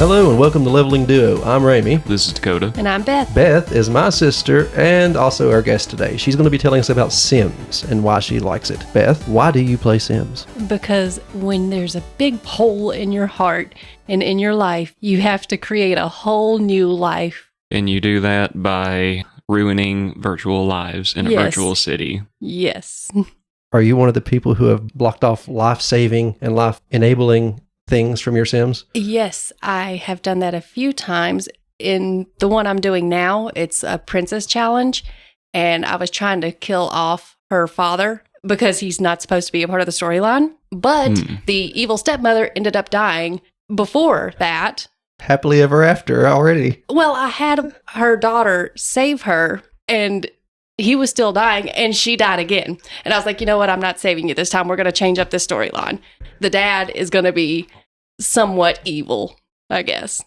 Hello and welcome to Leveling Duo. I'm Ramie. This is Dakota. And I'm Beth. Beth is my sister and also our guest today. She's going to be telling us about Sims and why she likes it. Beth, why do you play Sims? Because when there's a big hole in your heart and in your life, you have to create a whole new life. And you do that by ruining virtual lives in a virtual city. Yes. Are you one of the people who have blocked off life-saving and life-enabling things from your Sims? Yes, I have done that a few times. In the one I'm doing now, it's a princess challenge, and I was trying to kill off her father because he's not supposed to be a part of the storyline. But the evil stepmother ended up dying before that. Happily ever after already. Well, I had her daughter save her, and he was still dying, and she died again. And I was like, you know what? I'm not saving you this time. We're going to change up this storyline. The dad is going to be somewhat evil, I guess.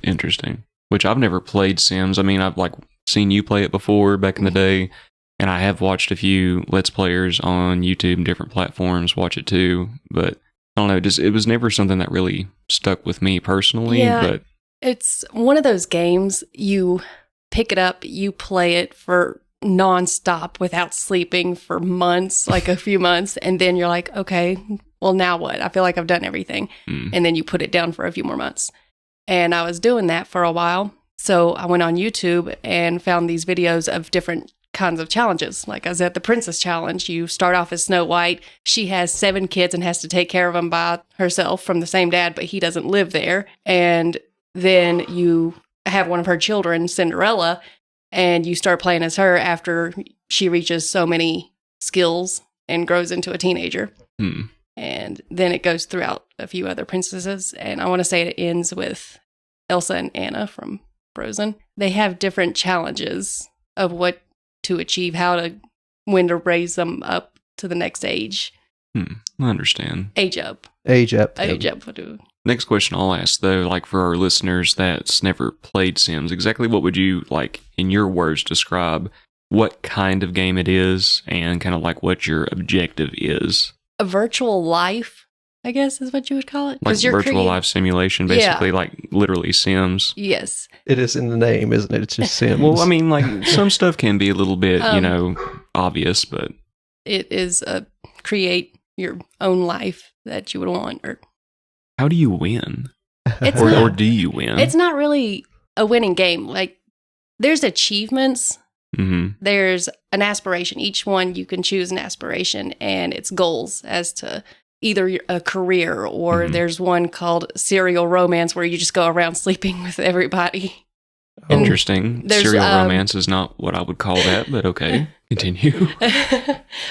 Interesting. Which I've never played Sims. I mean, I've seen you play it before back in the day, and I have watched a few Let's Players on YouTube and different platforms watch it too. But I don't know, it was never something that really stuck with me personally. Yeah, but it's one of those games, you pick it up, you play it for nonstop without sleeping for months, like a few months, and then you're like, okay, well, now what? I feel like I've done everything. And then you put it down for a few more months. And I was doing that for a while. So I went on YouTube and found these videos of different kinds of challenges. Like I was at the Princess Challenge. You start off as Snow White. She has 7 kids and has to take care of them by herself from the same dad, but he doesn't live there. And then you have one of her children, Cinderella, and you start playing as her after she reaches so many skills and grows into a teenager. And then it goes throughout a few other princesses. And I want to say it ends with Elsa and Anna from Frozen. They have different challenges of what to achieve, when to raise them up to the next age. I understand. Age up. Age up. Next question I'll ask, though, for our listeners that's never played Sims, exactly what would you, in your words, describe what kind of game it is and kind of what your objective is? A virtual life, I guess, is what you would call it. Virtual life simulation, basically, literally Sims. Yes. It is in the name, isn't it? It's just Sims. Well, I mean, some stuff can be a little bit, obvious, but... It is create your own life that you would want, or... How do you win? Or do you win? It's not really a winning game. There's achievements. There's an aspiration. Each one you can choose an aspiration, and it's goals as to either a career or there's one called serial romance where you just go around sleeping with everybody. Interesting. Serial romance is not what I would call that, but okay. Continue.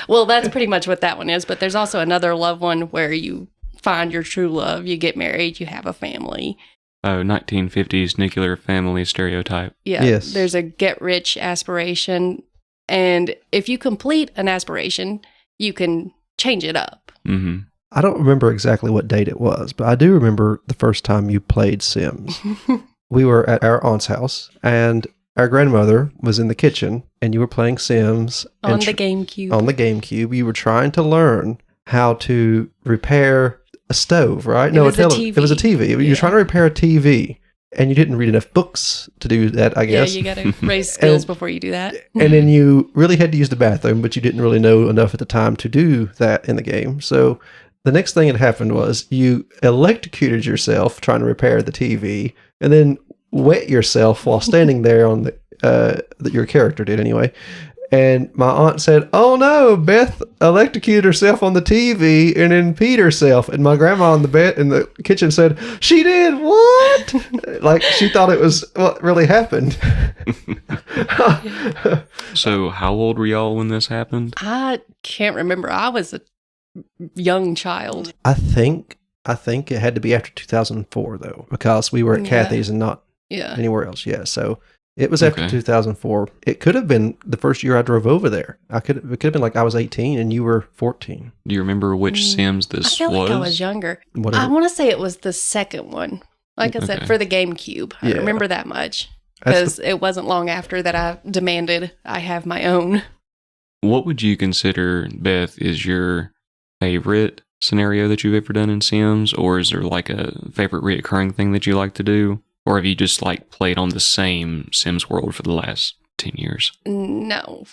Well, that's pretty much what that one is. But there's also another love one where you find your true love, you get married, you have a family. Oh, 1950s nuclear family stereotype. Yeah. Yes. There's a get rich aspiration. And if you complete an aspiration, you can change it up. I don't remember exactly what date it was, but I do remember the first time you played Sims. We were at our aunt's house, and our grandmother was in the kitchen, and you were playing Sims. On the GameCube. On the GameCube. You were trying to learn how to repair a stove, right? It was a TV. It was a TV. You were trying to repair a TV, and you didn't read enough books to do that, I guess. Yeah, you got to raise skills before you do that. And then you really had to use the bathroom, but you didn't really know enough at the time to do that in the game. So the next thing that happened was you electrocuted yourself trying to repair the TV, and then wet yourself while standing there on that your character did anyway. And my aunt said, "Oh no, Beth electrocuted herself on the TV and then peed herself." And my grandma in the kitchen said, "She did what?" She thought it was what really happened. So how old were y'all when this happened? I can't remember. I was a young child. I think it had to be after 2004 though, because we were at Kathy's and not anywhere else. Yeah, so it was after 2004. It could have been the first year I drove over there. It could have been I was 18 and you were 14. Do you remember which Sims this was? I feel like I was younger. Whatever. I want to say it was the second one. Like I said, for the GameCube. I remember that much. Because it wasn't long after that I demanded I have my own. What would you consider, Beth, is your favorite scenario that you've ever done in Sims, or is there like a favorite reoccurring thing that you like to do? Or have you just like played on the same Sims world for the last 10 years? No.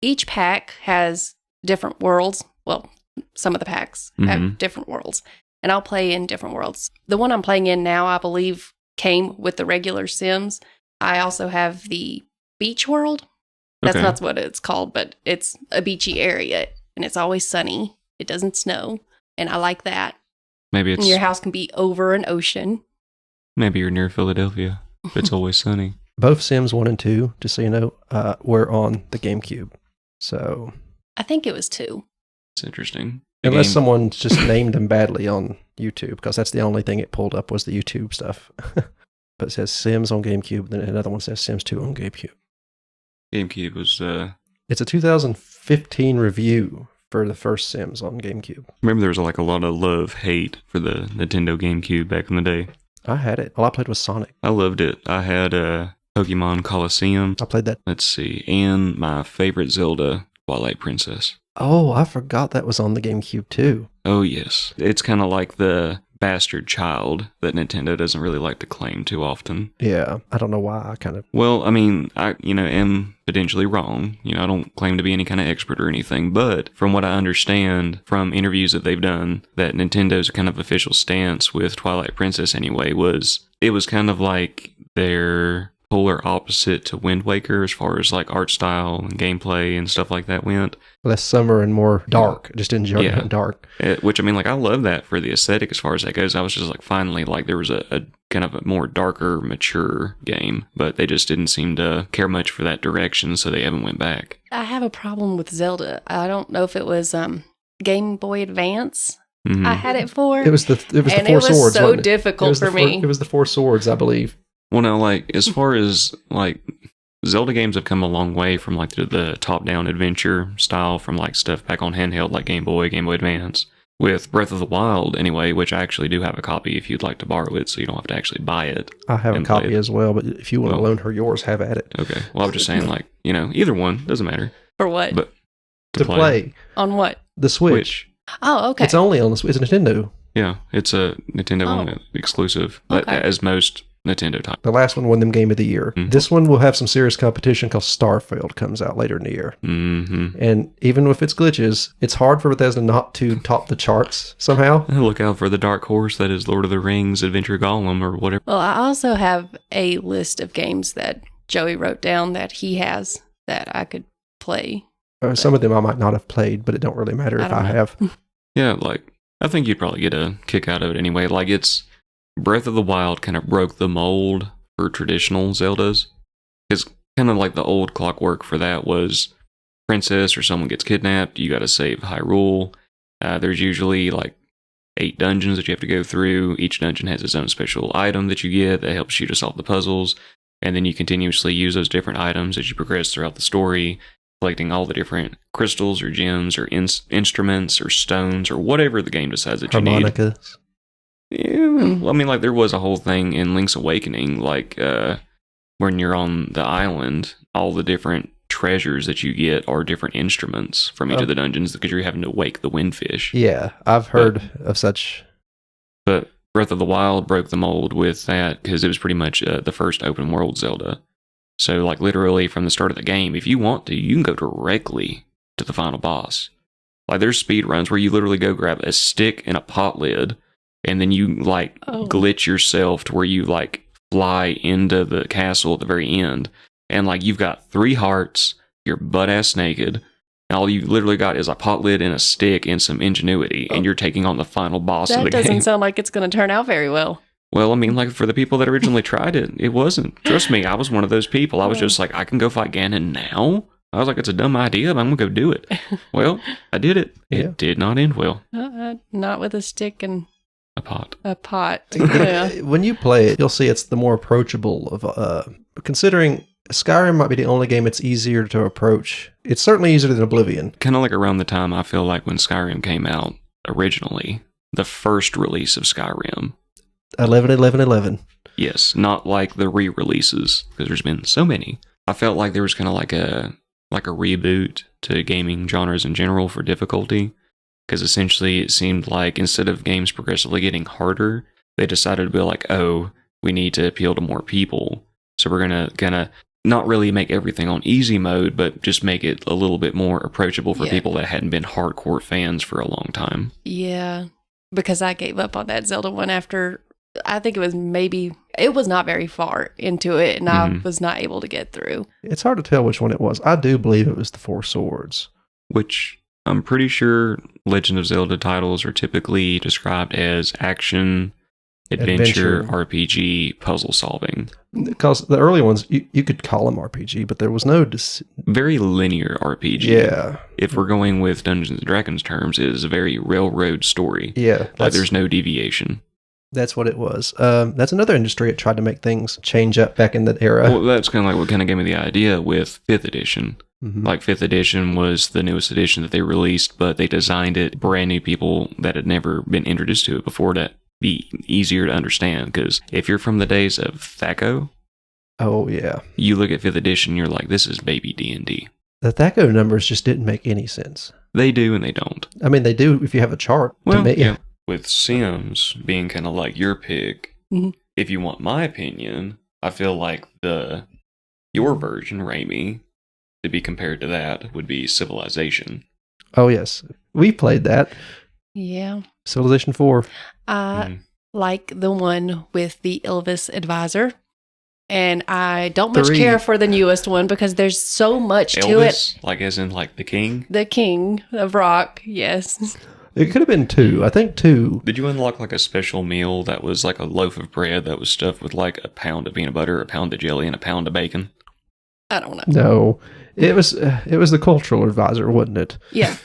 Each pack has different worlds. Well, some of the packs have different worlds, and I'll play in different worlds. The one I'm playing in now, I believe, came with the regular Sims. I also have the beach world. That's not what it's called, but it's a beachy area, and it's always sunny. It doesn't snow, and I like that. Maybe it's... And your house can be over an ocean. Maybe you're near Philadelphia. It's always sunny. Both Sims 1 and 2, just so you know, were on the GameCube. So... I think it was 2. It's interesting. Unless someone just named them badly on YouTube, because that's the only thing it pulled up was the YouTube stuff. But it says Sims on GameCube, then another one says Sims 2 on GameCube. GameCube was... It's a 2015 review for the first Sims on GameCube. Remember there was like a lot of love-hate for the Nintendo GameCube back in the day. I had it. All I played was Sonic. I loved it. I had Pokemon Coliseum. I played that. Let's see. And my favorite Zelda, Twilight Princess. Oh, I forgot that was on the GameCube too. Oh, yes. It's kind of like the bastard child that Nintendo doesn't really like to claim too often. Yeah, I don't know why. I kind of... Well, I mean, I am potentially wrong. I don't claim to be any kind of expert or anything, but from what I understand from interviews that they've done, that Nintendo's kind of official stance with Twilight Princess anyway was, it was kind of like their polar opposite to Wind Waker as far as like art style and gameplay and stuff like that went. Less summer and more dark. Just enjoy it dark. Which, I mean, like, I love that for the aesthetic as far as that goes. I was just like, finally, like, there was a kind of a more darker, mature game, but they just didn't seem to care much for that direction, so they haven't went back. I have a problem with Zelda. I don't know if it was Game Boy Advance I had it for. It was the Four Swords. And it was so wasn't it? difficult for me. It was the Four Swords, I believe. Well, now, like, as far as, like, Zelda games have come a long way from, like, the top-down adventure style from, like, stuff back on handheld, like Game Boy Advance. With Breath of the Wild, anyway, which I actually do have a copy if you'd like to borrow it, so you don't have to actually buy it. I have a copy as well, but if you want to loan her yours, have at it. Okay. Well, I'm just saying, like, either one, doesn't matter. For what? But to play. On what? The Switch. Oh, okay. It's only on the Switch. It's a Nintendo. Yeah, it's a Nintendo exclusive, as most Nintendo type. The last one won them Game of the Year. Mm-hmm. This one will have some serious competition because Starfield comes out later in the year. Mm-hmm. And even with its glitches, it's hard for Bethesda not to top the charts somehow. Look out for the dark horse that is Lord of the Rings, Adventure Golem, or whatever. Well, I also have a list of games that Joey wrote down that he has that I could play. Some of them I might not have played, but it don't really matter if I have. Yeah, like, I think you'd probably get a kick out of it anyway. Like, it's Breath of the Wild kind of broke the mold for traditional Zeldas. It's kind of like the old clockwork for that was princess or someone gets kidnapped, you got to save Hyrule. There's usually like 8 dungeons that you have to go through. Each dungeon has its own special item that you get that helps you to solve the puzzles. And then you continuously use those different items as you progress throughout the story, collecting all the different crystals or gems or instruments or stones or whatever the game decides that you need. Harmonicas. Yeah, well, I mean, like, there was a whole thing in Link's Awakening, like, when you're on the island, all the different treasures that you get are different instruments from each of the dungeons because you're having to wake the windfish. Yeah, I've heard of such. But Breath of the Wild broke the mold with that because it was pretty much the first open world Zelda. So, like, literally from the start of the game, if you want to, you can go directly to the final boss. Like, there's speed runs where you literally go grab a stick and a pot lid, and then you, like, glitch yourself to where you, like, fly into the castle at the very end. And, like, you've got 3 hearts, you're butt-ass naked, and all you literally got is a pot lid and a stick and some ingenuity, and you're taking on the final boss of the game. That doesn't sound like it's going to turn out very well. Well, I mean, like, for the people that originally tried it, it wasn't. Trust me, I was one of those people. I was just like, I can go fight Ganon now? I was like, it's a dumb idea, but I'm going to go do it. Well, I did it. It did not end well. Not with a stick and a pot. A pot. Yeah. When you play it, you'll see it's the more approachable of, considering Skyrim might be the only game it's easier to approach. It's certainly easier than Oblivion. Kind of like around the time I feel like when Skyrim came out originally, the first release of Skyrim. 11/11/11. Yes, not like the re-releases, because there's been so many. I felt like there was kind of like a reboot to gaming genres in general for difficulty. because essentially it seemed like instead of games progressively getting harder, they decided to be like, oh, we need to appeal to more people. So we're gonna not really make everything on easy mode, but just make it a little bit more approachable for people that hadn't been hardcore fans for a long time. Yeah, because I gave up on that Zelda one after, I think it was not very far into it, and I was not able to get through. It's hard to tell which one it was. I do believe it was the Four Swords. Which I'm pretty sure Legend of Zelda titles are typically described as action, adventure, RPG, puzzle solving. Because the early ones, you could call them RPG, but there was no... Very linear RPG. Yeah. If we're going with Dungeons & Dragons terms, it is a very railroad story. Yeah. Like there's no deviation. That's what it was. That's another industry that tried to make things change up back in that era. Well, that's kind of like what kind of gave me the idea with 5th edition. Mm-hmm. Like 5th edition was the newest edition that they released, but they designed it brand new people that had never been introduced to it before to be easier to understand. Because if you're from the days of THACO, oh yeah, you look at 5th edition, you're like, this is baby D&D. The THACO numbers just didn't make any sense. They do and they don't. I mean, they do if you have a chart. Well, yeah. With Sims being kind of like your pick, if you want my opinion, I feel like your version, Ramie, to be compared to that would be Civilization. Oh yes, we played that. Yeah. Civilization 4. Like the one with the Elvis advisor. And I don't much care for the newest one because there's so much to it. Like as in like the king? The king of rock, yes. It could have been 2. I think 2. Did you unlock like a special meal that was like a loaf of bread that was stuffed with like a pound of peanut butter, a pound of jelly, and a pound of bacon? I don't know. No. It was the cultural advisor, wasn't it? Yeah.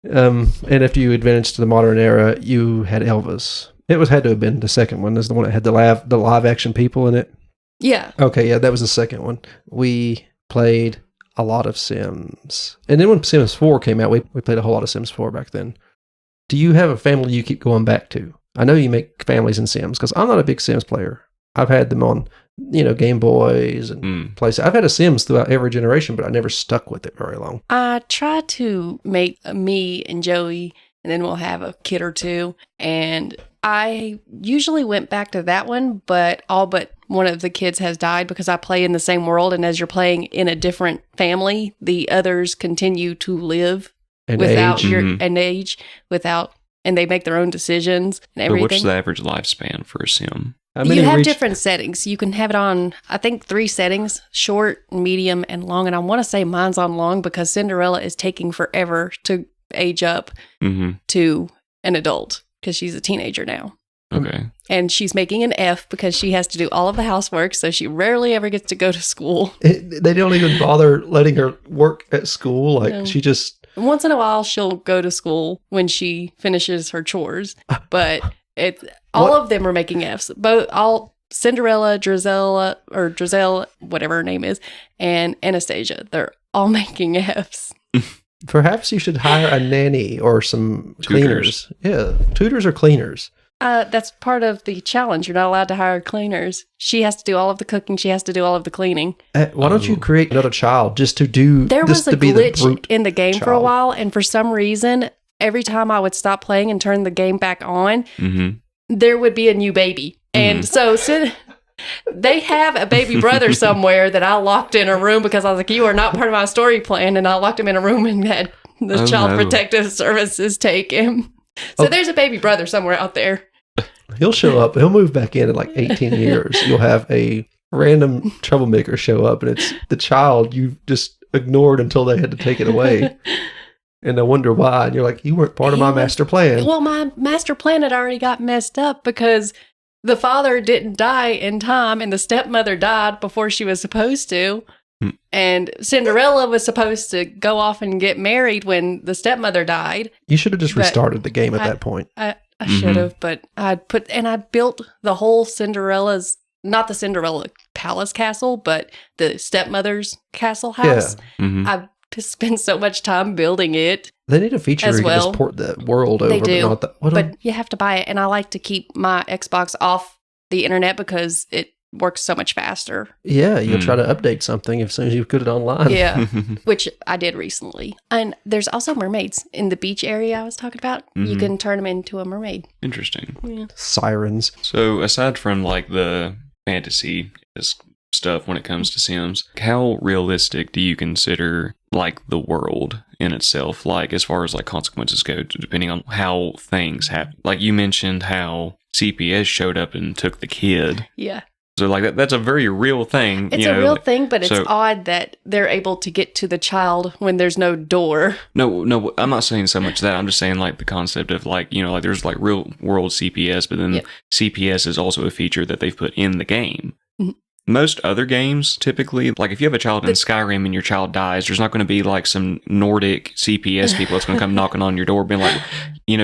And if you advanced to the modern era, you had Elvis. It had to have been the second one. Is the one that had the live action people in it? Yeah. Okay, yeah, that was the second one. We played a lot of Sims. And then when Sims 4 came out, we played a whole lot of Sims 4 back then. Do you have a family you keep going back to? I know you make families in Sims, because I'm not a big Sims player. I've had them on, Game Boys and places. I've had a Sims throughout every generation, but I never stuck with it very long. I try to make me and Joey, and then we'll have a kid or two. And I usually went back to that one, but all but one of the kids has died because I play in the same world. And as you're playing in a different family, the others continue to live and age without, and they make their own decisions and everything. But what's the average lifespan for a Sim? You have different settings. You can have it on, I think, 3 settings: short, medium, and long. And I want to say mine's on long because Cinderella is taking forever to age up to an adult because she's a teenager now. Okay. And she's making an F because she has to do all of the housework, so she rarely ever gets to go to school. They don't even bother letting her work at school. She just... Once in a while, she'll go to school when she finishes her chores, but all of them are making Fs. All Cinderella, Drizella, whatever her name is, and Anastasia. They're all making Fs. Perhaps you should hire a nanny or some cleaners. Yeah, tutors or cleaners. That's part of the challenge. You're not allowed to hire cleaners. She has to do all of the cooking. She has to do all of the cleaning. Why don't you create another child just to do... There was a glitch in the game for a while, and for some reason, every time I would stop playing and turn the game back on, there would be a new baby. And so they have a baby brother somewhere that I locked in a room because I was like, you are not part of my story plan. And I locked him in a room and had the Child Protective Services take him. So there's a baby brother somewhere out there. He'll show up. He'll move back in like 18 years. You'll have a random troublemaker show up, and it's the child you just ignored until they had to take it away. And I wonder why. And you're like, you weren't part of my master plan. Well, my master plan had already got messed up because the father didn't die in time and the stepmother died before she was supposed to. And Cinderella was supposed to go off and get married when the stepmother died. You should have just restarted the game at that point. I should have, but I built the whole not the Cinderella palace castle, but the stepmother's castle house. Yeah. I spent so much time building it. They need a feature where you can just port the world over. They do, but you have to buy it. And I like to keep my Xbox off the internet because it works so much faster. Yeah, you'll try to update something as soon as you put it online. Yeah, which I did recently. And there's also mermaids in the beach area I was talking about. You can turn them into a mermaid. Interesting. Yeah. Sirens. So aside from like the fantasy stuff when it comes to Sims, how realistic do you consider like the world in itself, like as far as like consequences go, depending on how things happen? Like you mentioned how CPS showed up and took the kid. Yeah. So like that's a very real thing. It's a real thing, but it's odd that they're able to get to the child when there's no door. No, I'm not saying so much that. I'm just saying like the concept of like, like there's like real world CPS, but then CPS is also a feature that they've put in the game. Most other games, typically, like if you have a child in Skyrim and your child dies, there's not going to be like some Nordic CPS people that's going to come knocking on your door being like,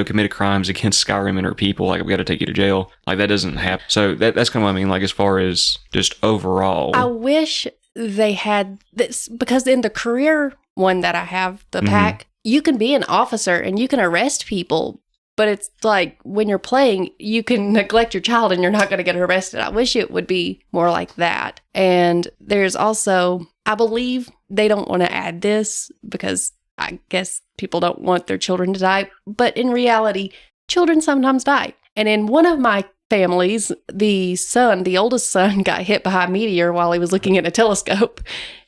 committed crimes against Skyrim and her people, like, we got to take you to jail. Like, that doesn't happen. So that's kind of what I mean, like, as far as just overall. I wish they had this, because in the career one that I have, the pack, you can be an officer and you can arrest people. But it's like when you're playing, you can neglect your child and you're not going to get arrested. I wish it would be more like that. And there's also, I believe they don't want to add this because I guess people don't want their children to die. But in reality, children sometimes die. And in one of my families, the oldest son, got hit by a meteor while he was looking at a telescope.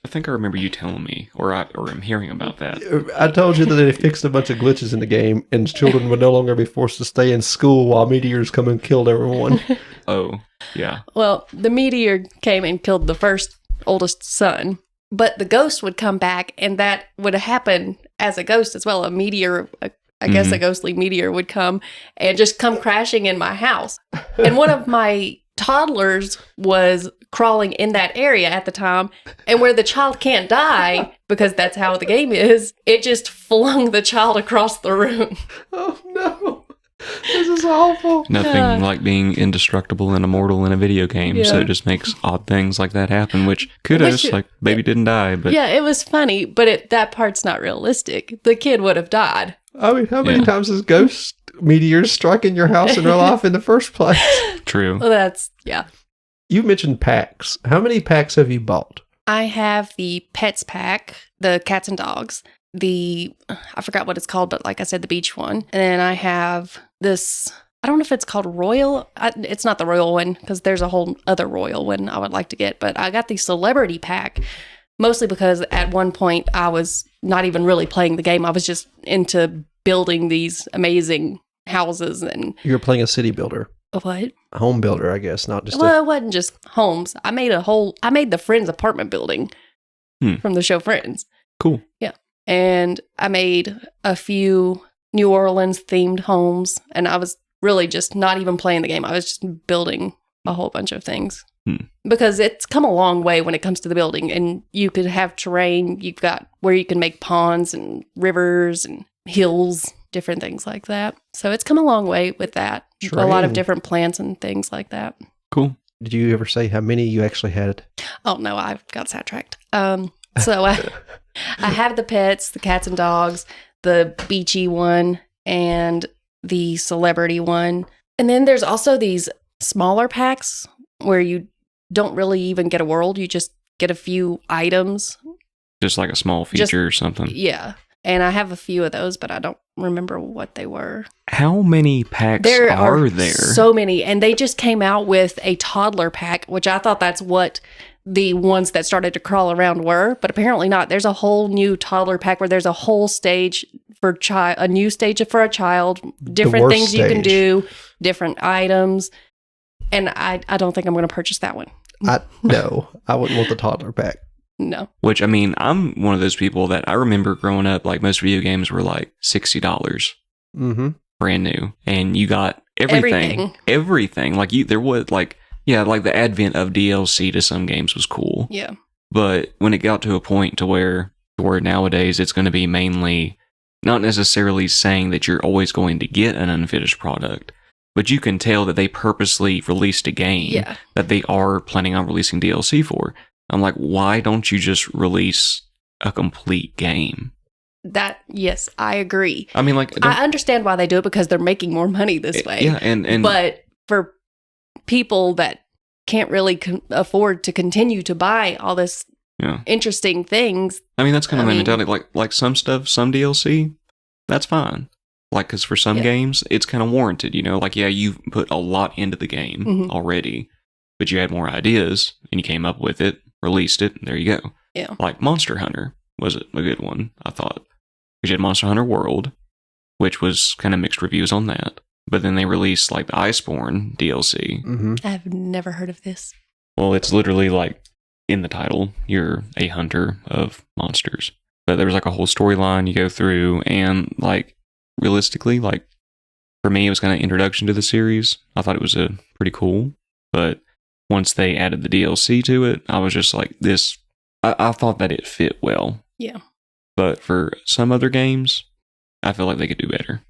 I think I remember you telling me, or I'm hearing about that. I told you that they fixed a bunch of glitches in the game, and children would no longer be forced to stay in school while meteors come and killed everyone. Oh, yeah. Well, the meteor came and killed the first oldest son, but the ghost would come back, and that would happen as a ghost as well. A meteor, I guess a ghostly meteor would come and just come crashing in my house. And one of my toddlers was crawling in that area at the time, and where the child can't die, because that's how the game is, it just flung the child across the room. Oh no, this is awful. Nothing like being indestructible and immortal in a video game, so it just makes odd things like that happen, which kudos, like baby didn't die. But yeah, it was funny, but that part's not realistic. The kid would have died. I mean, how many times has ghost meteors striking your house in real life in the first place? True. Well, You mentioned packs. How many packs have you bought? I have the pets pack, the cats and dogs, I forgot what it's called, but like I said, the beach one. And then I have this, I don't know if it's called Royal. It's not the Royal one, because there's a whole other Royal one I would like to get. But I got the Celebrity pack, mostly because at one point I was not even really playing the game. I was just into building these amazing houses. And You're playing a city builder. A what? A home builder, I guess, not just Well, it wasn't just homes. I made the Friends apartment building from the show Friends. Cool. Yeah. And I made a few New Orleans themed homes, and I was really just not even playing the game. I was just building a whole bunch of things. Because it's come a long way when it comes to the building, and you could have terrain. You've got where you can make ponds and rivers and hills, different things like that. So it's come a long way with that. Terrain. A lot of different plants and things like that. Cool. Did you ever say how many you actually had? Oh, no, I got sidetracked. So I have the pets, the cats and dogs, the beachy one, and the celebrity one. And then there's also these smaller packs where you don't really even get a world. You just get a few items. Just like a small feature or something. Yeah. And I have a few of those, but I don't remember what they were. How many packs are there? So many. And they just came out with a toddler pack, which I thought that's what the ones that started to crawl around were, but apparently not. There's a whole new toddler pack where there's a whole stage for a new stage for a child, different things you can do, different items. And I don't think I'm going to purchase that one. No, I wouldn't want the toddler pack. No. Which, I mean, I'm one of those people that I remember growing up, like most video games were like $60 brand new. And you got everything. Like there was like, yeah, like the advent of DLC to some games was cool. Yeah. But when it got to a point to where nowadays it's going to be mainly not necessarily saying that you're always going to get an unfinished product, but you can tell that they purposely released a game that they are planning on releasing DLC for. I'm like, why don't you just release a complete game? Yes, I agree. I mean, like, I understand why they do it, because they're making more money this way. Yeah, and but for people that can't really afford to continue to buy all this Yeah. interesting things. I mean, that's kind of my mentality. Like some stuff, some DLC, that's fine. Like, because for some games, it's kind of warranted, Like, yeah, you've put a lot into the game already, but you had more ideas, and you came up with it, released it, and there you go. Yeah. Like Monster Hunter was a good one, I thought. Because you had Monster Hunter World, which was kind of mixed reviews on that. But then they released, like, the Iceborne DLC. Mm-hmm. I've never heard of this. Well, it's literally, like, in the title, you're a hunter of monsters. But there was, like, a whole storyline you go through, and, like, realistically, like, for me, it was kind of introduction to the series. I thought it was pretty cool. But once they added the DLC to it, I was just like, this... I thought that it fit well. Yeah. But for some other games, I feel like they could do better.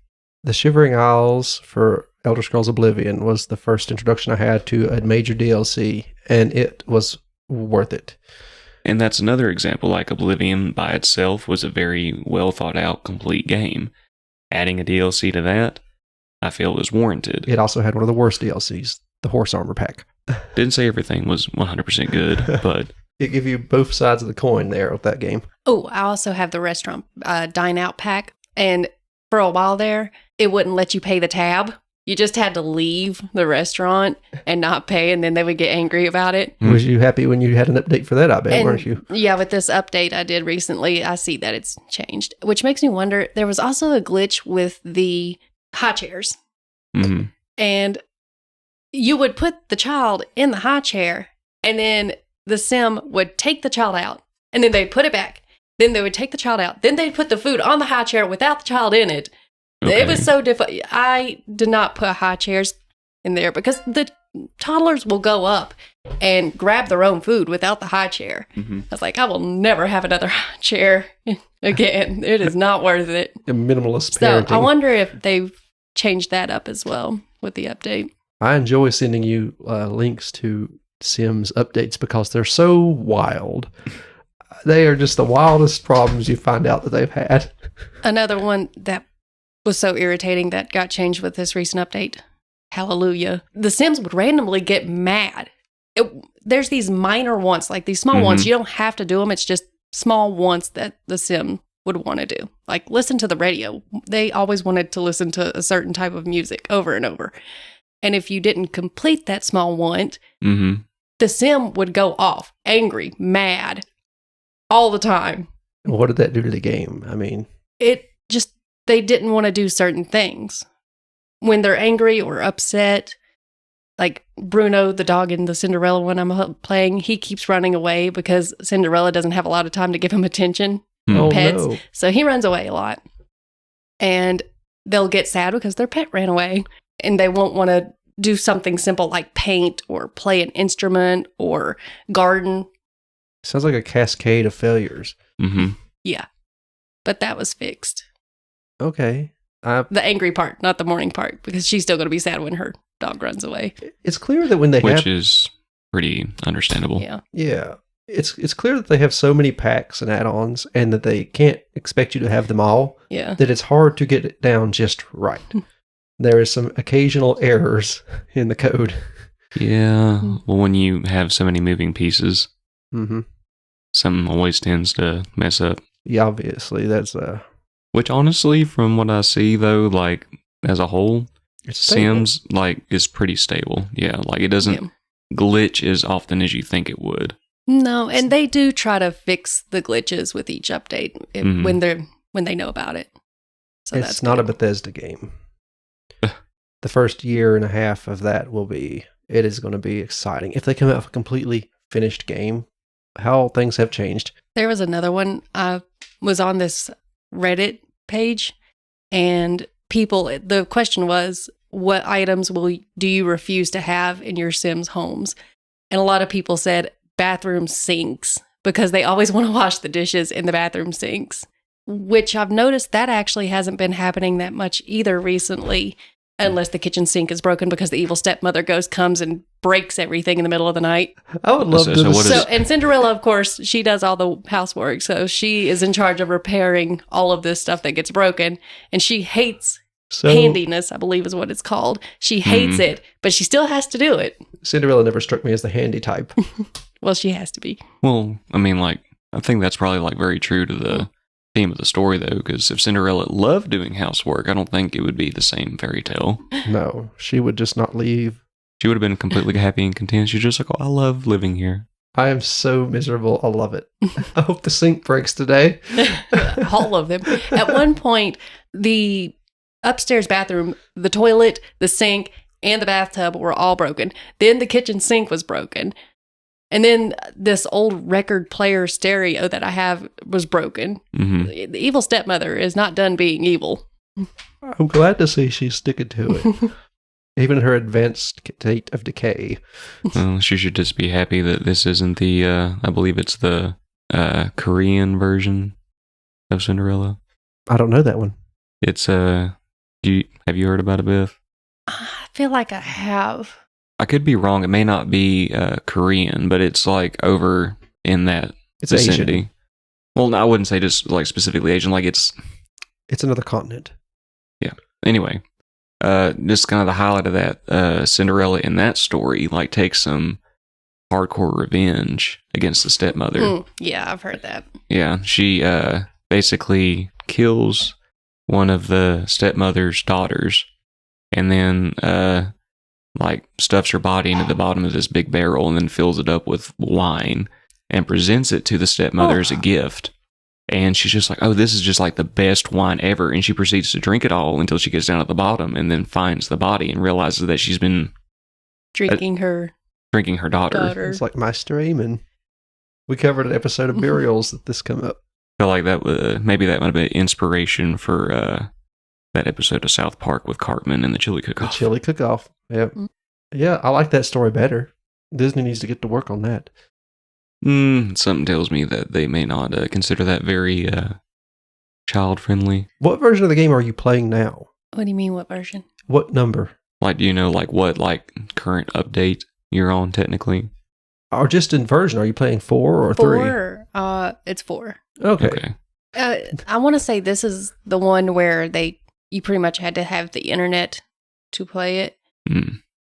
The Shivering Isles for Elder Scrolls Oblivion was the first introduction I had to a major DLC, and it was worth it. And that's another example, like Oblivion by itself was a very well thought out, complete game. Adding a DLC to that, I feel is warranted. It also had one of the worst DLCs, the Horse Armor Pack. Didn't say everything was 100% good, but... It gave you both sides of the coin there with that game. Oh, I also have the restaurant dine out pack. And for a while there, it wouldn't let you pay the tab. You just had to leave the restaurant and not pay, and then they would get angry about it. Was you happy when you had an update for that, I bet, weren't you? Yeah, with this update I did recently, I see that it's changed, which makes me wonder, there was also a glitch with the high chairs. Mm-hmm. And you would put the child in the high chair, and then the sim would take the child out, and then they'd put it back. Then they would take the child out. Then they'd put the food on the high chair without the child in it. Okay. It was so difficult. I did not put high chairs in there because the toddlers will go up and grab their own food without the high chair. Mm-hmm. I was like, I will never have another high chair again. It is not worth it. A minimalist parenting. So I wonder if they've changed that up as well with the update. I enjoy sending you links to Sims updates because they're so wild. They are just the wildest problems you find out that they've had. Another one that was so irritating that got changed with this recent update. Hallelujah. The Sims would randomly get mad. There's these minor wants, like these small ones. You don't have to do them. It's just small wants that the Sim would want to do. Like listen to the radio. They always wanted to listen to a certain type of music over and over. And if you didn't complete that small want, the Sim would go off, angry, mad, all the time. What did that do to the game? I mean, it just, they didn't want to do certain things. When they're angry or upset, like Bruno, the dog in the Cinderella one I'm playing, he keeps running away because Cinderella doesn't have a lot of time to give him attention. Pets. No. So he runs away a lot. And they'll get sad because their pet ran away. And they won't want to do something simple like paint or play an instrument or garden. Sounds like a cascade of failures. Yeah. But that was fixed. Okay. The angry part, not the mourning part, because she's still going to be sad when her dog runs away. It's clear that when they Which is pretty understandable. Yeah. Yeah. It's clear that they have so many packs and add-ons and that they can't expect you to have them all. Yeah. That it's hard to get it down just right. There is some occasional errors in the code. Yeah. Well, when you have so many moving pieces, something always tends to mess up. Yeah, obviously. That's Which honestly, from what I see though, like as a whole, Sims like is pretty stable. Yeah. Like it doesn't glitch as often as you think it would. No, and they do try to fix the glitches with each update when they know about it. So it's not a Bethesda game. The first year and a half of that it is going to be exciting. If they come out with a completely finished game, how things have changed. There was another one. I was on this Reddit page, and the question was, what items do you refuse to have in your Sims homes? And a lot of people said bathroom sinks, because they always want to wash the dishes in the bathroom sinks, which I've noticed that actually hasn't been happening that much either recently, unless the kitchen sink is broken because the evil stepmother ghost comes and breaks everything in the middle of the night. I would love to. And Cinderella, of course, she does all the housework, so she is in charge of repairing all of this stuff that gets broken, and she hates handiness, I believe is what it's called. She hates it, but she still has to do it. Cinderella never struck me as the handy type. Well, she has to be. Well, I mean, like, I think that's probably like very true to the theme of the story, though, because if Cinderella loved doing housework, I don't think it would be the same fairy tale. No, she would just not leave. She would have been completely happy and content. She's just like, oh, I love living here. I am so miserable. I love it. I hope the sink breaks today. All of them. At one point, the upstairs bathroom, the toilet, the sink, and the bathtub were all broken. Then the kitchen sink was broken. And then this old record player stereo that I have was broken. Mm-hmm. The evil stepmother is not done being evil. I'm glad to see she's sticking to it. Even her advanced state of decay. Well, she should just be happy that this isn't the, I believe it's the Korean version of Cinderella. I don't know that one. It's, have you heard about it, Beth? I feel like I have. I could be wrong. It may not be Korean, but it's like over in that It's vicinity. Asian. Well, no, I wouldn't say just like specifically Asian. Like it's another continent. Yeah. Anyway, just kind of the highlight of that, Cinderella in that story, like takes some hardcore revenge against the stepmother. Yeah, I've heard that. Yeah. She basically kills one of the stepmother's daughters and then like stuffs her body into the bottom of this big barrel and then fills it up with wine and presents it to the stepmother as a gift. And she's just like, oh, this is just like the best wine ever. And she proceeds to drink it all until she gets down at the bottom and then finds the body and realizes that she's been Drinking her daughter. It's like Master Aemon. We covered an episode of Burials that this come up. I feel like that maybe that might have been inspiration for that episode of South Park with Cartman and the chili The cook-off. chili cook-off. Yeah. Yeah, I like that story better. Disney needs to get to work on that. Something tells me that they may not consider that very child-friendly. What version of the game are you playing now? What do you mean, what version? What number? Like, do you know like what like current update you're on technically? Or just in version? Are you playing 4 or 3? 4. It's 4. Okay. I want to say this is the one where you pretty much had to have the internet to play it.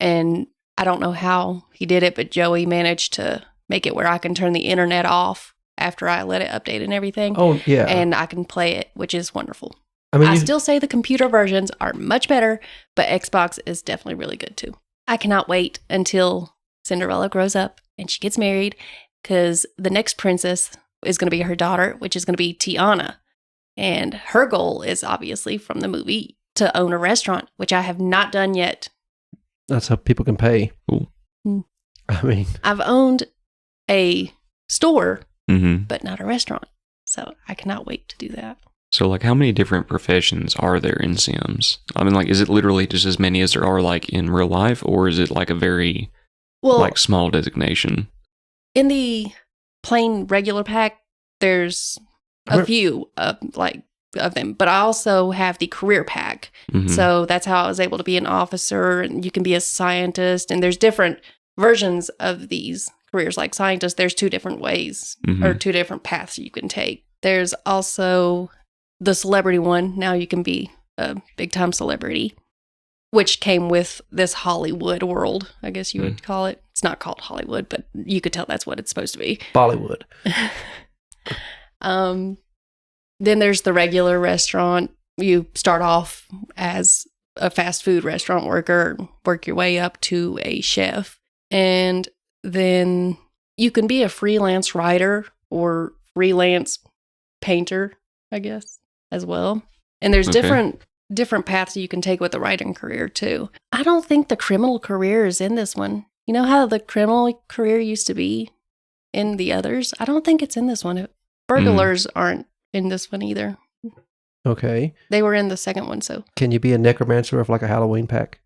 And I don't know how he did it, but Joey managed to make it where I can turn the internet off after I let it update and everything. Oh, yeah. And I can play it, which is wonderful. I mean, I still say the computer versions are much better, but Xbox is definitely really good too. I cannot wait until Cinderella grows up and she gets married, because the next princess is going to be her daughter, which is going to be Tiana. And her goal is obviously from the movie to own a restaurant, which I have not done yet. that's how people can pay. Cool. I mean, I've owned a store, Mm-hmm. but not a restaurant. So I cannot wait to do that. So, like, how many different professions are there in Sims? I mean, like, is it literally just as many as there are, like, in real life, or is it, like, a very, like, small designation? In the plain regular pack, there's a few of them, but I also have the career pack. Mm-hmm. So that's how I was able to be an officer, and you can be a scientist, and there's different versions of these careers. Like scientist, there's 2 different ways or 2 different paths you can take. There's also the celebrity one. Now you can be a big time celebrity, which came with this Hollywood world, I guess you would call it. It's not called Hollywood, but you could tell that's what it's supposed to be. Bollywood. Then there's the regular restaurant. You start off as a fast food restaurant worker, work your way up to a chef. And then you can be a freelance writer or freelance painter, I guess, as well. And there's different paths you can take with the writing career too. I don't think the criminal career is in this one. You know how the criminal career used to be in the others? I don't think it's in this one. Burglars aren't in this one either. Okay. They were in the second one, so Can you be a necromancer of like a Halloween pack?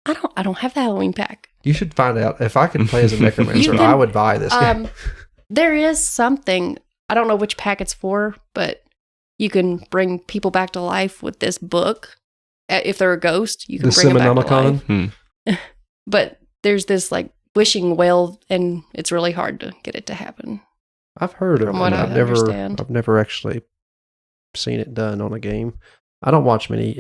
I don't have the Halloween pack. You should find out. If I could play as a necromancer, I would buy this game. There is something, I don't know which pack it's for, but you can bring people back to life with this book. If they're a ghost, you can bring them back to life. But there's this like wishing well, and it's really hard to get it to happen. I've heard of it. From what I understand. I've never actually seen it done on a game. I don't watch many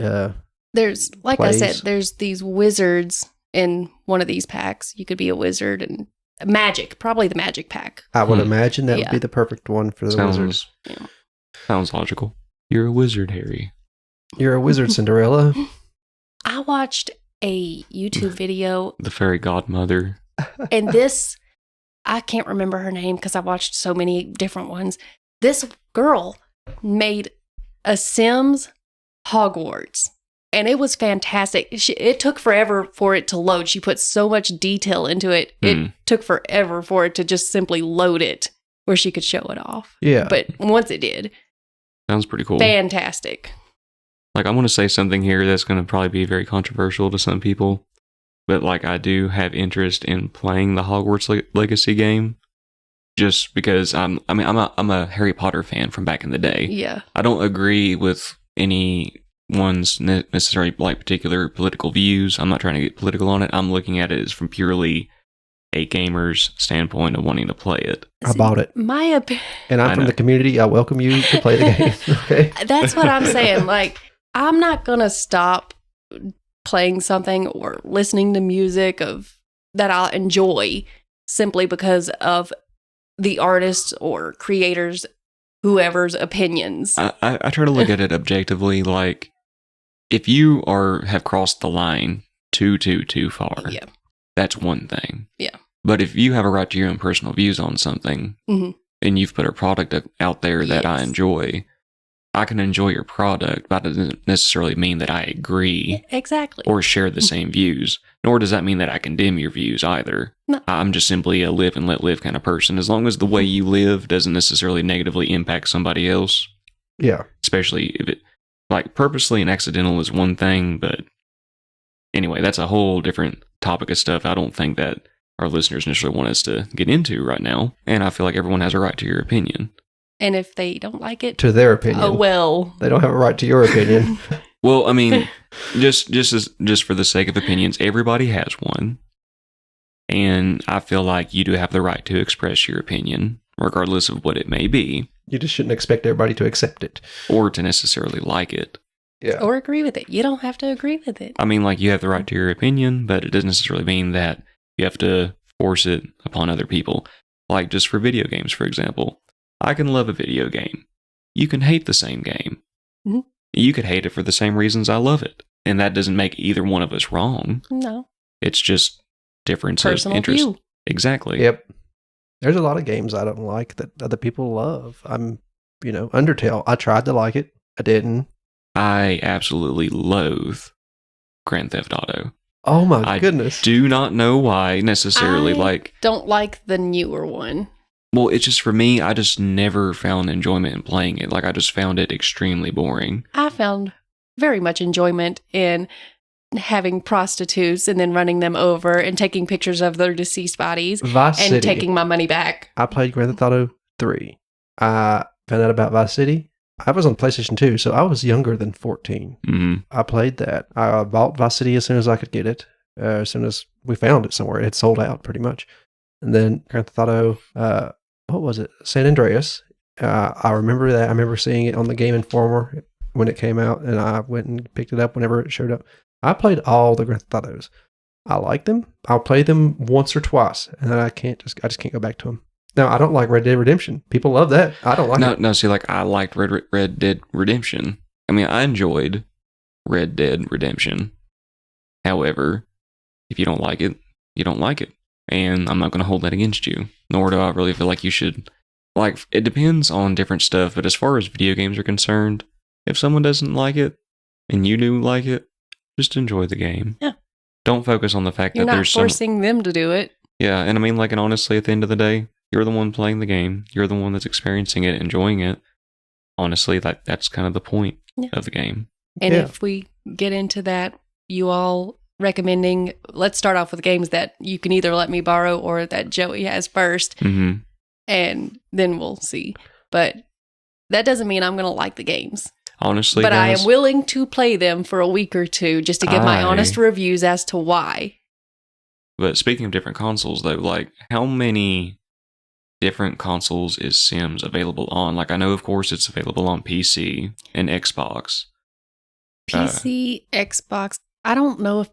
There's, like plays. I said, there's these wizards in one of these packs. You could be a wizard and magic, probably the magic pack. I would imagine that would Yeah. be the perfect one for the wizards. Sounds logical. You're a wizard, Harry. You're a wizard, Cinderella. I watched a YouTube video, The fairy godmother. and this, I can't remember her name because I watched so many different ones. This girl made a Sims Hogwarts, and it was fantastic. It took forever for it to load. She put so much detail into it. It took forever for it to just simply load it where she could show it off. Yeah. But once it did, Sounds pretty cool. fantastic. Like, I want to say something here that's going to probably be very controversial to some people, but like, I do have interest in playing the Hogwarts Legacy game, just because I'm a Harry Potter fan from back in the day. Yeah. I don't agree with anyone's necessarily like particular political views. I'm not trying to get political on it. I'm looking at it as from purely a gamer's standpoint of wanting to play it. I bought it. My opinion. And I'm I from know. the community. I welcome you to play the game. Okay. That's what I'm saying. Like, I'm not going to stop playing something or listening to music that I'll enjoy simply because of the artists or creators, whoever's opinions. I try to look at it objectively. Like, if you have crossed the line too far, Yeah. that's one thing. Yeah. But if you have a right to your own personal views on something, Mhm. and you've put a product out there that I Yes. enjoy, I can enjoy your product, but that doesn't necessarily mean that I agree Exactly. or share the same views. Nor does that mean that I condemn your views either. No. I'm just simply a live and let live kind of person. As long as the way you live doesn't necessarily negatively impact somebody else, Yeah. especially if it, like, purposely and accidental is one thing, but anyway, that's a whole different topic of stuff I don't think that our listeners necessarily want us to get into right now. And I feel like everyone has a right to your opinion. And if they don't like it, To their opinion. oh well. They don't have a right to your opinion. Well, I mean, just for the sake of opinions, everybody has one. And I feel like you do have the right to express your opinion, regardless of what it may be, You just shouldn't expect everybody to accept it. or to necessarily like it. Yeah. Or agree with it. You don't have to agree with it. I mean, like, you have the right to your opinion, but it doesn't necessarily mean that you have to force it upon other people. Like, just for video games, for example. I can love a video game. You can hate the same game. Mhm. You could hate it for the same reasons I love it. And that doesn't make either one of us wrong. No. It's just difference of Personal interest. view. Exactly. Yep. There's a lot of games I don't like that other people love. Undertale. I tried to like it. I didn't. I absolutely loathe Grand Theft Auto. Oh my I goodness. Do not know why necessarily. I don't like the newer one. Well, it's just for me, I just never found enjoyment in playing it. Like, I just found it extremely boring. I found very much enjoyment in having prostitutes and then running them over and taking pictures of their deceased bodies Vice and City. taking my money back. I played Grand Theft Auto 3. I found out about Vice City. I was on PlayStation 2, so I was younger than 14. Mm-hmm. I played that. I bought Vice City as soon as I could get it. As soon as we found it somewhere. It had sold out pretty much. And then Grand Theft Auto, what was it? San Andreas. I remember that. I remember seeing it on the Game Informer when it came out, and I went and picked it up whenever it showed up. I played all the Grand Theft Autos. I like them. I'll play them once or twice, and then I just can't go back to them. Now, I don't like Red Dead Redemption. People love that. I don't like it. No, see, like, I liked Red Dead Redemption. I mean, I enjoyed Red Dead Redemption. However, if you don't like it, you don't like it. And I'm not going to hold that against you. Nor do I really feel like you should. Like, it depends on different stuff, but as far as video games are concerned, if someone doesn't like it, and you do like it, just enjoy the game. Yeah. Don't focus on the fact You're that not there's forcing them to do it. Yeah, and I mean, like, and honestly, at the end of the day, you're the one playing the game. You're the one that's experiencing it, enjoying it. Honestly, that's kind of the point of the game. And Yeah. if we get into that, you all recommending, let's start off with games that you can either let me borrow or that Joey has first, Mm-hmm. and then we'll see. But that doesn't mean I'm going to like the games. Honestly, But I guys, am willing to play them for a week or two just to give my honest reviews as to why. But speaking of different consoles, though, like, how many different consoles is Sims available on? Like, I know, of course, it's available on PC and Xbox. PC, Xbox, I don't know if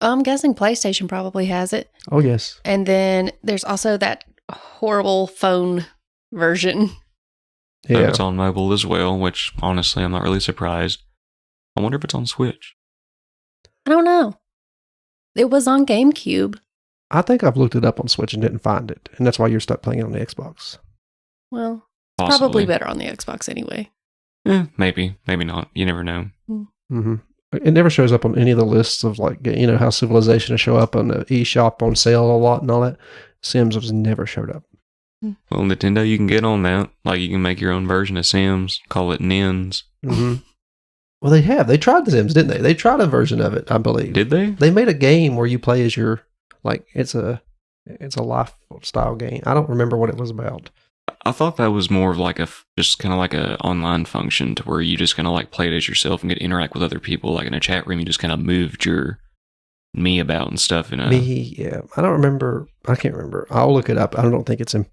I'm guessing PlayStation probably has it. Oh, yes. And then there's also that horrible phone version. So Yeah. it's on mobile as well, which honestly, I'm not really surprised. I wonder if it's on Switch. I don't know. It was on GameCube. I think I've looked it up on Switch and didn't find it. And that's why you're stuck playing it on the Xbox. Well, Possibly. probably better on the Xbox anyway. Maybe not. You never know. Mm-hmm. It never shows up on any of the lists of like, you know, how Civilization will show up on the eShop on sale a lot and all that. Sims has never showed up. Well, Nintendo, you can get on that. Like, you can make your own version of Sims, call it Nins. Mm-hmm. Well, they have. They tried the Sims, didn't they? They tried a version of it, I believe. Did they? They made a game where you play as your, like, it's a lifestyle game. I don't remember what it was about. I thought that was more of like just kind of like a online function to where you just kind of like play it as yourself and get to interact with other people. Like in a chat room, you just kind of moved your me about and stuff. Me, yeah. I don't remember. I can't remember. I'll look it up. I don't think it's in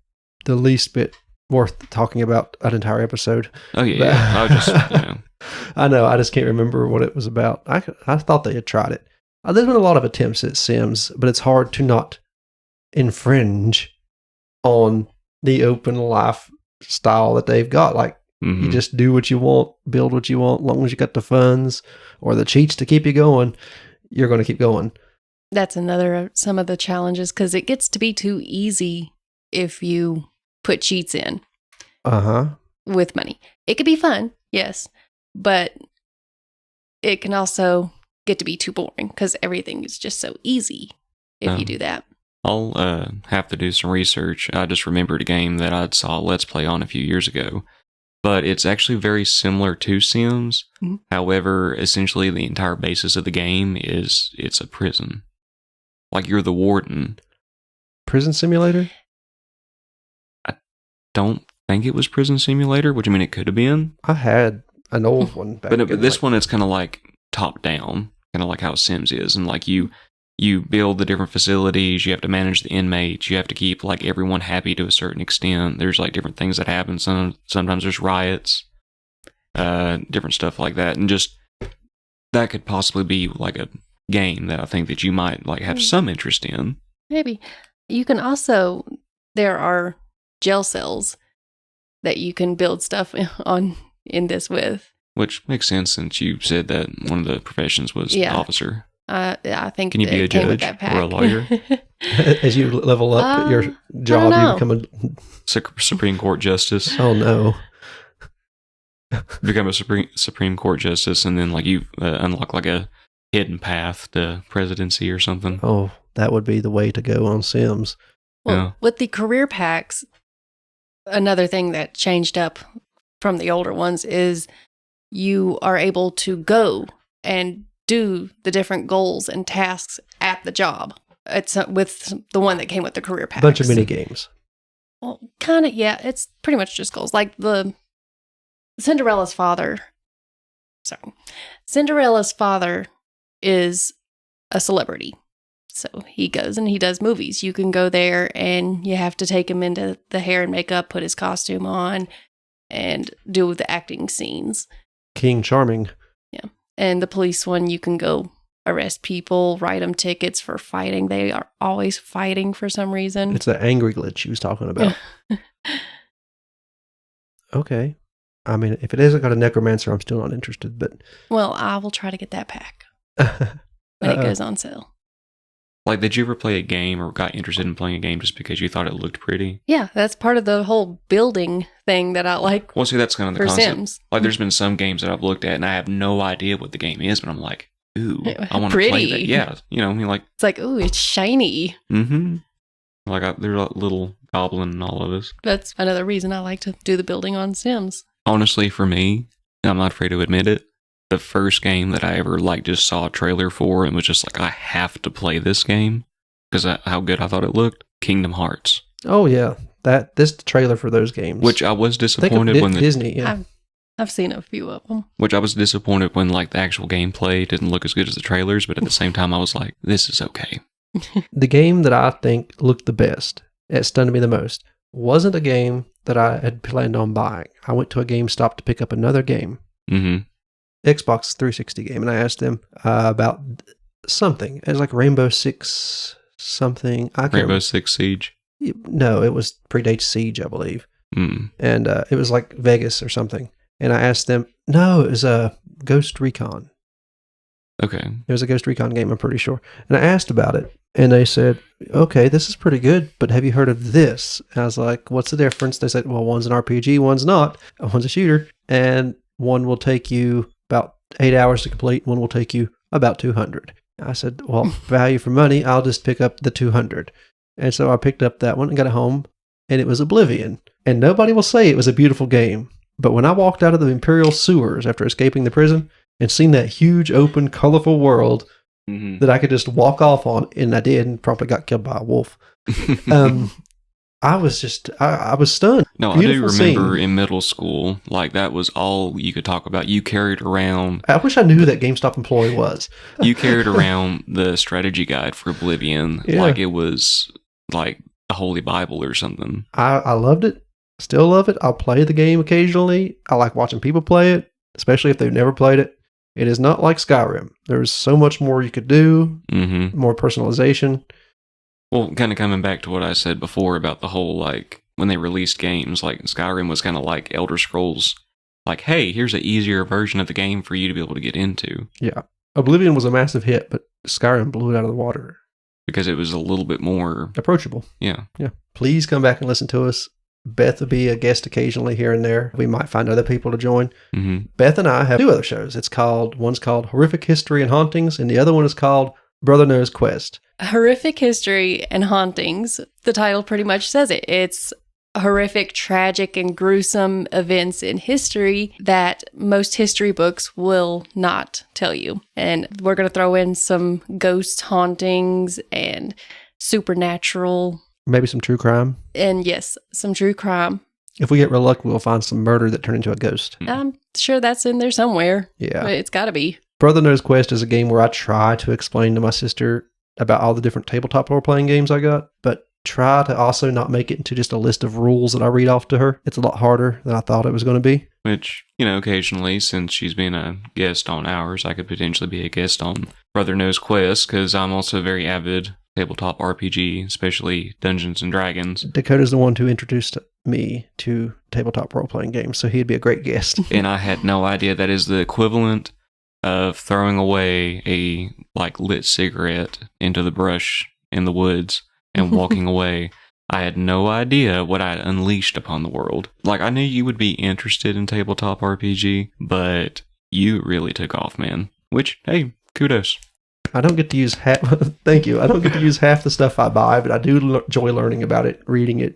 the least bit worth talking about an entire episode. Oh, yeah. I just, I know. I just can't remember what it was about. I thought they had tried it. There's been a lot of attempts at Sims, but it's hard to not infringe on the open lifestyle that they've got. Like, you just do what you want, build what you want, as long as you got the funds or the cheats to keep you going, you're going to keep going. That's another some of the challenges because it gets to be too easy if you put cheats in with money. It could be fun, yes, but it can also get to be too boring because everything is just so easy if you do that. I'll have to do some research. I just remembered a game that I saw Let's Play on a few years ago, but it's actually very similar to Sims. Mm-hmm. However, essentially the entire basis of the game is it's a prison. Like you're the warden. Prison Simulator? I don't think it was Prison Simulator, which I mean it could have been. I had an old one back but this one it's kind of like top down, kind of like how Sims is, and like you build the different facilities, you have to manage the inmates, you have to keep like everyone happy to a certain extent. There's like different things that happen. Sometimes there's riots, different stuff like that. And just that could possibly be like a game that I think that you might like have some interest in. Maybe. You can also, there are jail cells that you can build stuff on in this with. Which makes sense since you said that one of the professions was officer. I think can you be a judge or a lawyer? As you level up your job, you become a Supreme Court justice. Oh no! Become a Supreme Court justice, and then like you unlock like a hidden path to presidency or something. Oh, that would be the way to go on Sims. Well, with the career packs, another thing that changed up from the older ones is you are able to go and do the different goals and tasks at the job. It's with the one that came with the career packs. Bunch of mini games. Well, kind of, yeah. It's pretty much just goals. Like the Cinderella's father is a celebrity. So he goes and he does movies. You can go there and you have to take him into the hair and makeup, put his costume on, and do the acting scenes. King Charming. Yeah. And the police one, you can go arrest people, write them tickets for fighting. They are always fighting for some reason. It's the angry glitch you was talking about. Okay. I mean, if it hasn't got a necromancer, I'm still not interested, but... Well, I will try to get that pack when it goes on sale. Like, did you ever play a game or got interested in playing a game just because you thought it looked pretty? Yeah, that's part of the whole building thing that I like. Well, see, that's kind of the concept. Sims. Like, there's been some games that I've looked at and I have no idea what the game is, but I'm like, ooh, I want to play that. Yeah, you know, I mean, like... It's like, ooh, it's shiny. Mm-hmm. Like, there's a little goblin in all of us. That's another reason I like to do the building on Sims. Honestly, for me, I'm not afraid to admit it, the first game that I ever, like, just saw a trailer for and was just like, I have to play this game because how good I thought it looked, Kingdom Hearts. Oh, yeah. This trailer for those games. Which I was disappointed when Disney, yeah. I've seen a few of them. Which I was disappointed when, like, the actual gameplay didn't look as good as the trailers, but at the same time, I was like, this is okay. The game that I think looked the best, it stunned me the most, wasn't a game that I had planned on buying. I went to a GameStop to pick up another game. Mm-hmm. Xbox 360 game, and I asked them about something. It was like Rainbow Six something. I can't Rainbow Six Siege. No, it was predates Siege, I believe. Mm. And it was like Vegas or something. And I asked them, no, it was a Ghost Recon. Okay. It was a Ghost Recon game, I'm pretty sure. And I asked about it, and they said, okay, this is pretty good, but have you heard of this? And I was like, what's the difference? They said, well, one's an RPG, one's not. One's a shooter, and one will take you about 8 hours to complete, one will take you about 200. I said, well, value for money, I'll just pick up the 200. And so I picked up that one and got it home, and it was Oblivion. And nobody will say it was a beautiful game, but when I walked out of the Imperial sewers after escaping the prison and seen that huge, open, colorful world that I could just walk off on, and I did, and probably got killed by a wolf. I was just, I was stunned. No, Beautiful I do remember scene. in middle school, like that was all you could talk about. You carried around, I wish I knew who that GameStop employee was. you carried around the strategy guide for Oblivion, Yeah. like it was like the Holy Bible or something. I loved it. Still love it. I'll play the game occasionally. I like watching people play it, especially if they've never played it. It is not like Skyrim. There's so much more you could do, more personalization. Well, kind of coming back to what I said before about the whole, like, when they released games, like Skyrim was kind of like Elder Scrolls. Like, hey, here's an easier version of the game for you to be able to get into. Yeah. Oblivion was a massive hit, but Skyrim blew it out of the water. Because it was a little bit more, Approachable. yeah. Yeah. Please come back and listen to us. Beth will be a guest occasionally here and there. We might find other people to join. Beth and I have 2 other shows. One's called Horrific History and Hauntings, and the other one is called Brother Knows Quest. Horrific History and Hauntings. The title pretty much says it. It's horrific, tragic, and gruesome events in history that most history books will not tell you. And we're going to throw in some ghost hauntings and supernatural. Maybe some true crime. And yes, some true crime. If we get real lucky, we'll find some murder that turned into a ghost. I'm sure that's in there somewhere. Yeah. But it's got to be. Brother Knows Quest is a game where I try to explain to my sister about all the different tabletop role-playing games I got, but try to also not make it into just a list of rules that I read off to her. It's a lot harder than I thought it was going to be. Which, occasionally, since she's been a guest on ours, I could potentially be a guest on Brother Knows Quest, because I'm also a very avid tabletop RPG, especially Dungeons and Dragons. Dakota's the one who introduced me to tabletop role-playing games, so he'd be a great guest. And I had no idea that is the equivalent of throwing away a lit cigarette into the brush in the woods and walking away. I had no idea what I had unleashed upon the world. I knew you would be interested in tabletop RPG, but you really took off, man. Which, hey, kudos. I don't get to use half. Thank you. I don't get to use half the stuff I buy, but I do enjoy learning about it, reading it.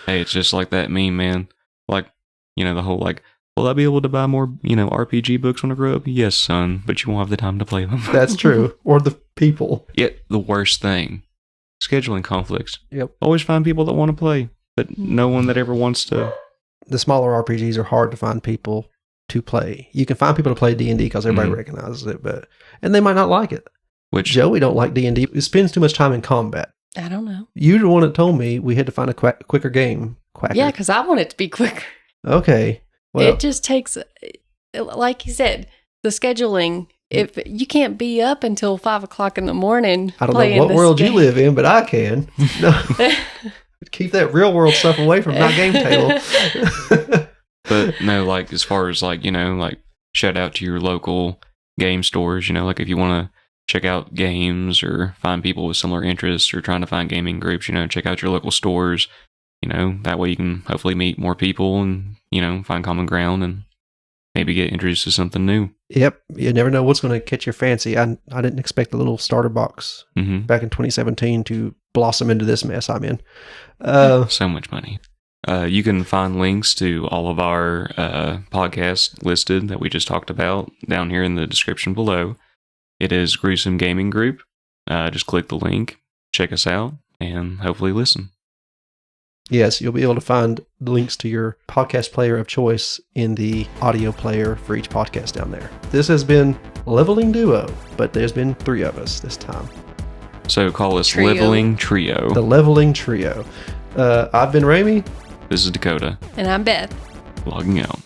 Hey, it's just like that meme, man. The whole will I be able to buy more, RPG books when I grow up? Yes, son, but you won't have the time to play them. That's true. Or the people. Yet the worst thing, scheduling conflicts. Yep. Always find people that want to play, but no one that ever wants to. The smaller RPGs are hard to find people to play. You can find people to play D&D because everybody recognizes it, and they might not like it. Which Joey don't like D&D. It spends too much time in combat. I don't know. You're the one that told me we had to find a quicker game. Quacker. Yeah, because I want it to be quicker. Okay. Well, It just takes, like you said, the scheduling. If you can't be up until 5 o'clock in the morning, I don't know what world you live in, but I can. No. Keep that real world stuff away from my game table. But no, as far as shout out to your local game stores, if you want to check out games or find people with similar interests or trying to find gaming groups, check out your local stores. That way you can hopefully meet more people and, find common ground and maybe get introduced to something new. Yep. You never know what's going to catch your fancy. I didn't expect the little starter box back in 2017 to blossom into this mess I'm in. So much money. You can find links to all of our podcasts listed that we just talked about down here in the description below. It is Gruesome Gaming Group. Just click the link, check us out, and hopefully listen. Yes, you'll be able to find the links to your podcast player of choice in the audio player for each podcast down there. This has been Leveling Duo, but there's been 3 of us this time. So call us Trio. Leveling Trio. The Leveling Trio. I've been Ramie. This is Dakota. And I'm Beth. Logging out.